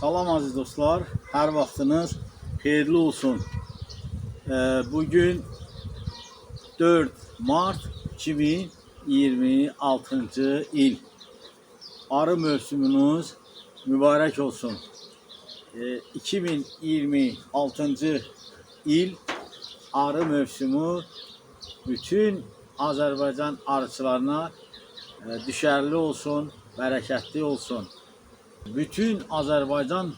Salam aziz dostlar, hər vaxtınız xeyirli olsun. Bugün 4 Mart 2026 il. Arı mövsümünüz mübarək olsun. 2026 il arı mövsümü bütün Azərbaycan arıçılarına düşərli olsun, bərəkətli olsun. Bütün Azərbaycan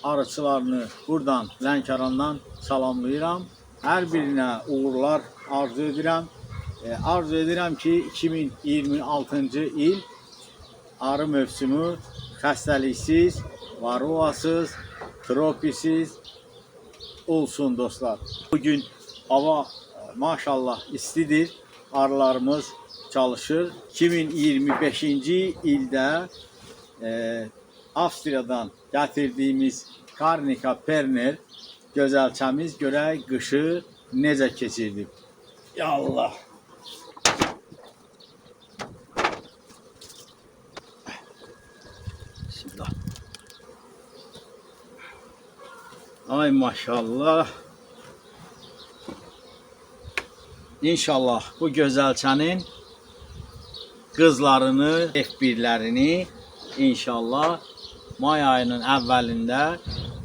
arıçılarını buradan, Lənkərandan salamlayıram. Hər birinə uğurlar arzu edirəm. Arzu edirəm ki, 2026 il arı mövsümü xəstəliksiz, varroasız, tropisiz olsun dostlar. Bugün hava maşallah istidir. Arılarımız çalışır. 2025-ci ildə Avstriyadan gətirdiyimiz Carnica Perner gözəlçəmiz görək qışı necə keçirdi. Yallah. Bismillah. Ay maşallah. İnşallah bu gözəlçənin qızlarını, F1'lərini inşallah may ayının əvvəlində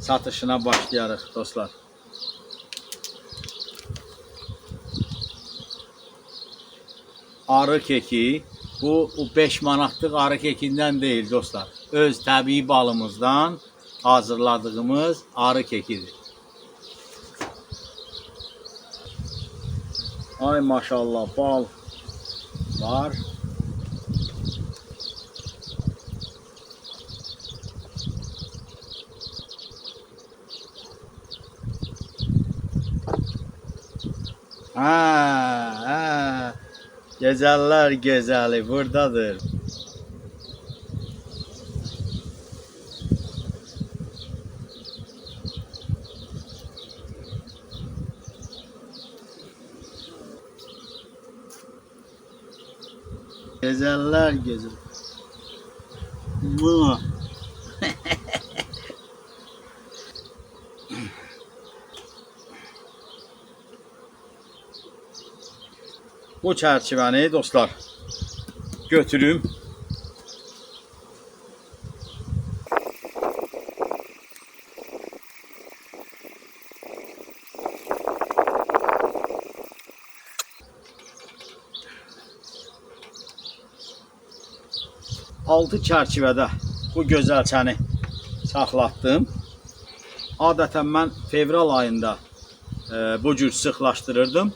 satışına başlayarıq dostlar. Arı keki, bu 5 manatlıq arı kekindən deyil dostlar. Öz təbii balımızdan hazırladığımız arı kekidir. Ay maşallah bal var. Gözəller gözəli buradadır. Gözəller gözəl. Bu çərçivəni dostlar götürüm. Altı çərçivədə bu gözəlçəni saxlatdım. Adətən mən fevral ayında bu cür sıxlaşdırırdım.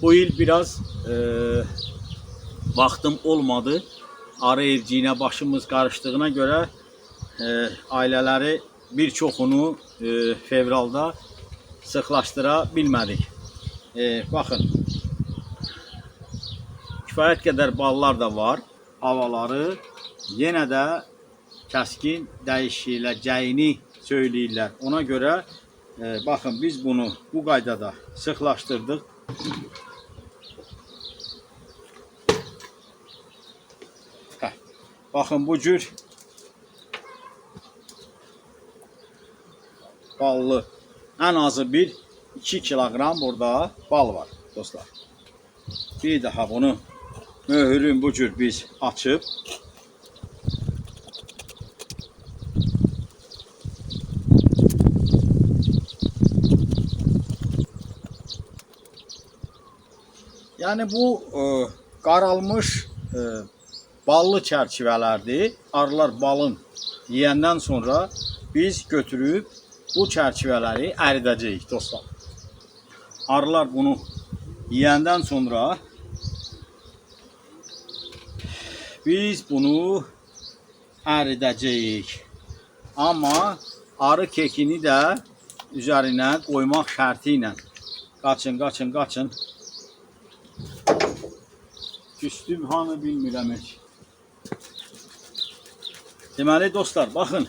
Bu il biraz vaxtım olmadı. Arı evciyinə başımız qarışdığına görə ailələri bir çoxunu fevralda sıxlaşdıra bilmədik. Baxın, kifayət qədər ballar da var. Havaları yenə də kəskin dəyişiləcəyini söyləyirlər. Ona görə baxın, biz bunu bu qaydada sıxlaşdırdıq. Baxın, bu cür ballı, ən azı 1-2 kilogram burada bal var dostlar. Bir daha bunu möhürün bu cür biz açıb yani bu qaralmış ballı çərçivələrdir. Arılar balın yiyəndən sonra biz götürüb bu çərçivələri əridəcəyik dostlar. Arılar bunu yiyəndən sonra biz bunu əridəcəyik. Amma arı kekini də üzərinə qoymaq şərti ilə. Qaçın, qaçın, qaçın. Küstüm hanı bilmirəm heç. Deməli dostlar, baxın.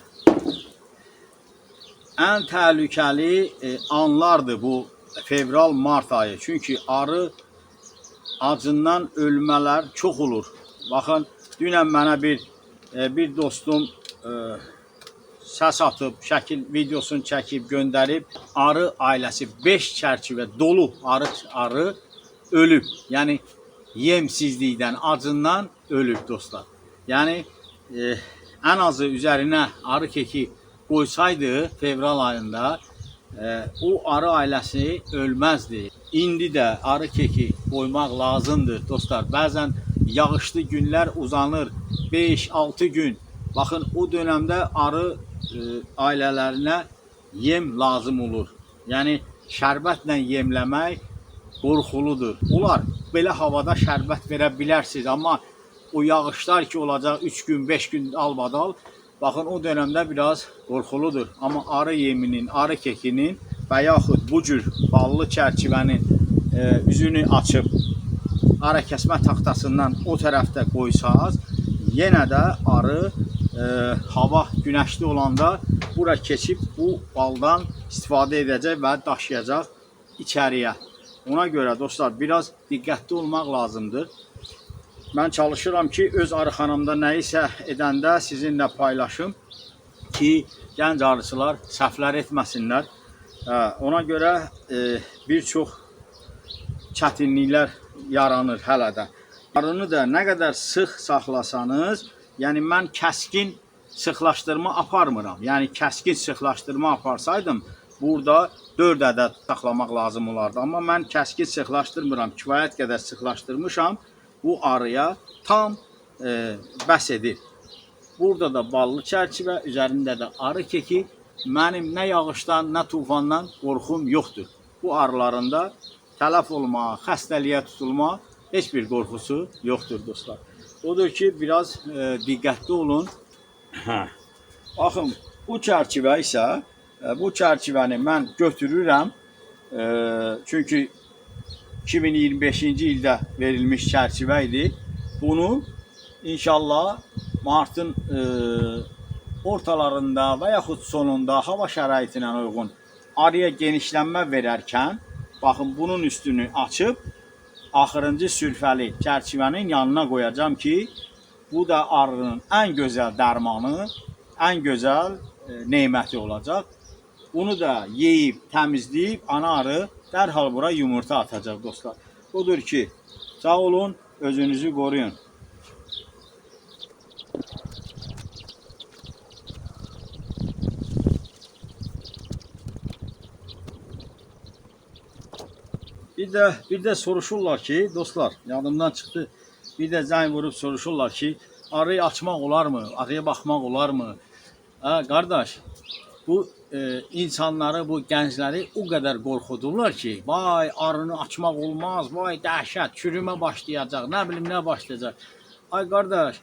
Ən təhlükəli anlardır bu fevral-mart ayı. Çünki arı acından ölmələr çox olur. Baxın, dünən mənə bir dostum səs atıb, şəkil videosunu çəkib göndərib. Arı ailəsi 5 çərçivə dolu arı ölüb. Yəni yemsizlikdən, acından ölüb dostlar. Yəni ən azı üzərinə arı keki qoysaydı fevral ayında o arı ailəsi ölməzdi. İndi də arı keki qoymaq lazımdır dostlar. Bəzən yağışlı günlər uzanır 5-6 gün. Baxın o dövrdə arı ailələrinə yem lazım olur. Yəni şərbətlə yemləmək qorxuludur. Onlar belə havada şərbət verə bilərsiniz, amma o yağışlar ki olacaq 3 gün, 5 gün albadal, baxın o dövrdə biraz qorxuludur. Amma arı yeminin, arı kekinin və yaxud bu cür ballı çərçivənin üzünü açıb arı kəsmə taxtasından o tərəfdə qoysaz, yenə də arı hava günəşli olanda bura keçib bu baldan istifadə edəcək və daşıyacaq içəriyə. Ona görə dostlar biraz diqqətli olmaq lazımdır. Mən çalışıram ki öz arıxanamda nəyisə edəndə sizinlə paylaşım ki gənc arıçılar səhvlər etməsinlər. Ona görə bir çox çətinliklər yaranır hələ də. Arını da nə qədər sıx saxlasanız, yəni mən kəskin sıxlaşdırma aparmıram. Yəni kəskin sıxlaşdırma aparsaydım, burada 4 ədəd saxlamaq lazım olardı. Amma mən kəskin sıxlaşdırmıram, kifayət qədər sıxlaşdırmışam. Bu arıya tam bəs edir. Burada da ballı çərçivə, üzərində də arı keki. Mənim nə yağışdan, nə tufandan qorxum yoxdur. Bu arıların da tələf olma, xəstəliyə tutulma heç bir qorxusu yoxdur dostlar. Odur ki, biraz diqqətli olun. Baxın, bu çərçivə isə, bu çərçivəni mən götürürəm. Çünki 2025-ci ildə verilmiş çərçivə idi. Bunu inşallah martın ortalarında və yaxud sonunda hava şəraitinə uyğun arıya genişlənmə verərkən, baxın bunun üstünü açıb, axırıncı sülfəli çərçivənin yanına qoyacam ki, bu da arının ən gözəl dərmanı, ən gözəl neməti olacaq. Bunu da yeyib, təmizləyib, ana arı dərhal bura yumurta atacaq dostlar. Odur ki, sağ olun, özünüzü qoruyun. Bir də soruşurlar ki, dostlar, yadımdan çıxdı. Bir də zəng vurub soruşurlar ki, arıyı açmaq olarmı? Arıya baxmaq olarmı? Qardaş, bu insanları, bu gəncləri o qədər qorxudurlar ki, vay arını açmaq olmaz, vay dəhşət, çürümə başlayacaq, nə bilim nə başlayacaq. Ay qardaş,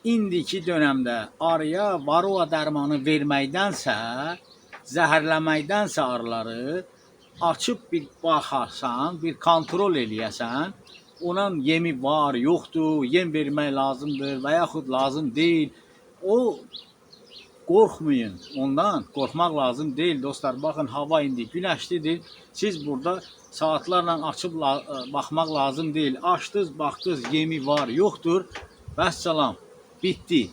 indiki dönəmdə arıya varroa dərmanı verməkdənsə, zəhərləməkdənsə arıları açıb bir baxarsan, bir kontrol eləyəsən, onun yemi var, yoxdur, yem vermək lazımdır və yaxud lazım deyil. O qorxmayın, ondan qorxmaq lazım deyil dostlar. Baxın, hava indi günəşlidir. Siz burada saatlarla açıb baxmaq lazım deyil. Açdınız, baxdınız, yemi var, yoxdur. Vəssalam, bitdi.